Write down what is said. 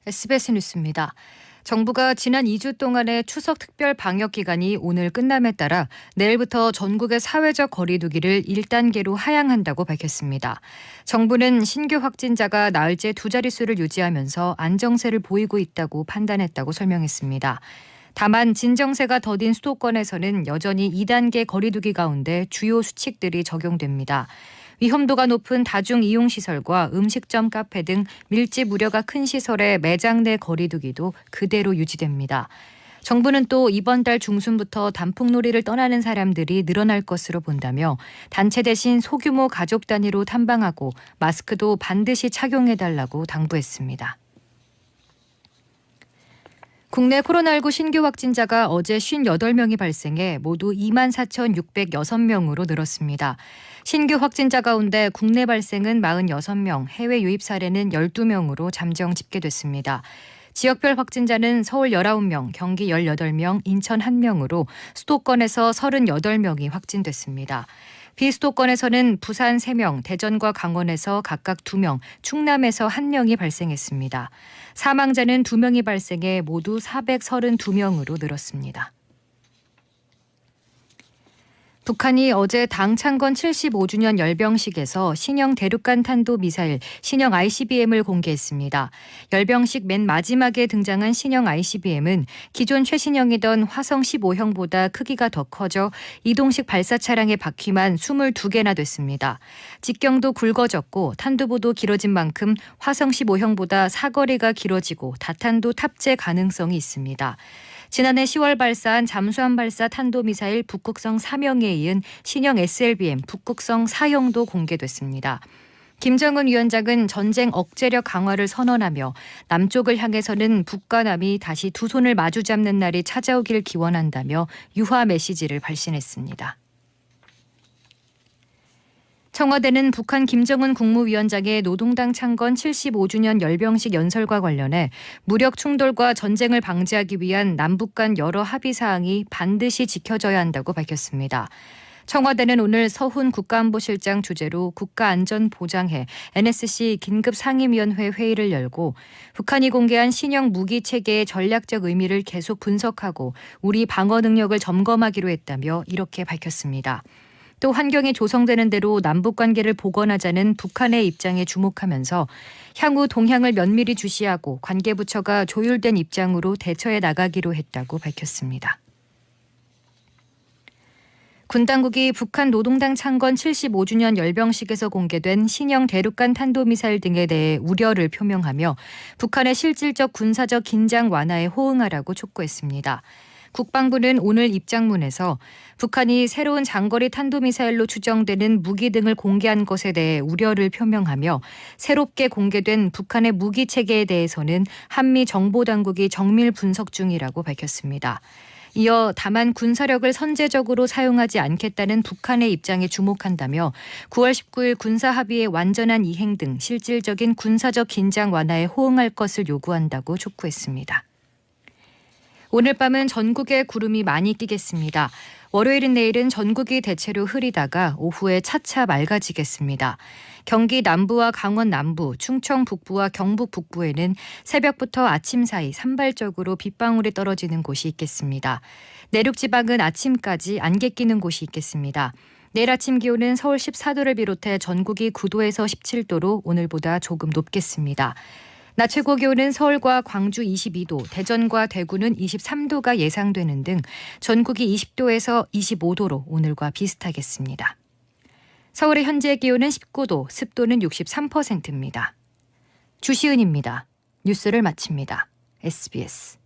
SBS 뉴스입니다. 정부가 지난 2주 동안의 추석 특별 방역 기간이 오늘 끝남에 따라 내일부터 전국의 사회적 거리 두기를 1단계로 하향한다고 밝혔습니다. 정부는 신규 확진자가 나흘째 두 자릿수를 유지하면서 안정세를 보이고 있다고 판단했다고 설명했습니다. 다만 진정세가 더딘 수도권에서는 여전히 2단계 거리 두기 가운데 주요 수칙들이 적용됩니다. 위험도가 높은 다중이용시설과 음식점, 카페 등 밀집 우려가 큰 시설의 매장 내 거리 두기도 그대로 유지됩니다. 정부는 또 이번 달 중순부터 단풍놀이를 떠나는 사람들이 늘어날 것으로 본다며 단체 대신 소규모 가족 단위로 탐방하고 마스크도 반드시 착용해달라고 당부했습니다. 국내 코로나19 신규 확진자가 어제 58명이 발생해 모두 24,606명으로 늘었습니다. 신규 확진자 가운데 국내 발생은 46명, 해외 유입 사례는 12명으로 잠정 집계됐습니다. 지역별 확진자는 서울 19명, 경기 18명, 인천 1명으로 수도권에서 38명이 확진됐습니다. 비수도권에서는 부산 3명, 대전과 강원에서 각각 2명, 충남에서 1명이 발생했습니다. 사망자는 2명이 발생해 모두 432명으로 늘었습니다. 북한이 어제 당 창건 75주년 열병식에서 신형 대륙간 탄도미사일 신형 ICBM을 공개했습니다. 열병식 맨 마지막에 등장한 신형 ICBM은 기존 최신형이던 화성 15형보다 크기가 더 커져 이동식 발사 차량의 바퀴만 22개나 됐습니다. 직경도 굵어졌고 탄두부도 길어진 만큼 화성 15형보다 사거리가 길어지고 다탄도 탑재 가능성이 있습니다. 지난해 10월 발사한 잠수함 발사 탄도미사일 북극성 3형에 이은 신형 SLBM 북극성 4형도 공개됐습니다. 김정은 위원장은 전쟁 억제력 강화를 선언하며 남쪽을 향해서는 북과 남이 다시 두 손을 마주 잡는 날이 찾아오길 기원한다며 유화 메시지를 발신했습니다. 청와대는 북한 김정은 국무위원장의 노동당 창건 75주년 열병식 연설과 관련해 무력 충돌과 전쟁을 방지하기 위한 남북 간 여러 합의 사항이 반드시 지켜져야 한다고 밝혔습니다. 청와대는 오늘 서훈 국가안보실장 주재로 국가안전보장회 NSC 긴급상임위원회 회의를 열고 북한이 공개한 신형 무기 체계의 전략적 의미를 계속 분석하고 우리 방어 능력을 점검하기로 했다며 이렇게 밝혔습니다. 또 환경이 조성되는 대로 남북관계를 복원하자는 북한의 입장에 주목하면서 향후 동향을 면밀히 주시하고 관계부처가 조율된 입장으로 대처해 나가기로 했다고 밝혔습니다. 군 당국이 북한 노동당 창건 75주년 열병식에서 공개된 신형 대륙간 탄도미사일 등에 대해 우려를 표명하며 북한의 실질적 군사적 긴장 완화에 호응하라고 촉구했습니다. 국방부는 오늘 입장문에서 북한이 새로운 장거리 탄도미사일로 추정되는 무기 등을 공개한 것에 대해 우려를 표명하며 새롭게 공개된 북한의 무기 체계에 대해서는 한미 정보당국이 정밀 분석 중이라고 밝혔습니다. 이어 다만 군사력을 선제적으로 사용하지 않겠다는 북한의 입장에 주목한다며 9월 19일 군사합의의 완전한 이행 등 실질적인 군사적 긴장 완화에 호응할 것을 요구한다고 촉구했습니다. 오늘 밤은 전국에 구름이 많이 끼겠습니다. 월요일인 내일은 전국이 대체로 흐리다가 오후에 차차 맑아지겠습니다. 경기 남부와 강원 남부, 충청 북부와 경북 북부에는 새벽부터 아침 사이 산발적으로 빗방울이 떨어지는 곳이 있겠습니다. 내륙 지방은 아침까지 안개 끼는 곳이 있겠습니다. 내일 아침 기온은 서울 14도를 비롯해 전국이 9도에서 17도로 오늘보다 조금 높겠습니다. 낮 최고 기온은 서울과 광주 22도, 대전과 대구는 23도가 예상되는 등 전국이 20도에서 25도로 오늘과 비슷하겠습니다. 서울의 현재 기온은 19도, 습도는 63%입니다. 주시은입니다. 뉴스를 마칩니다. SBS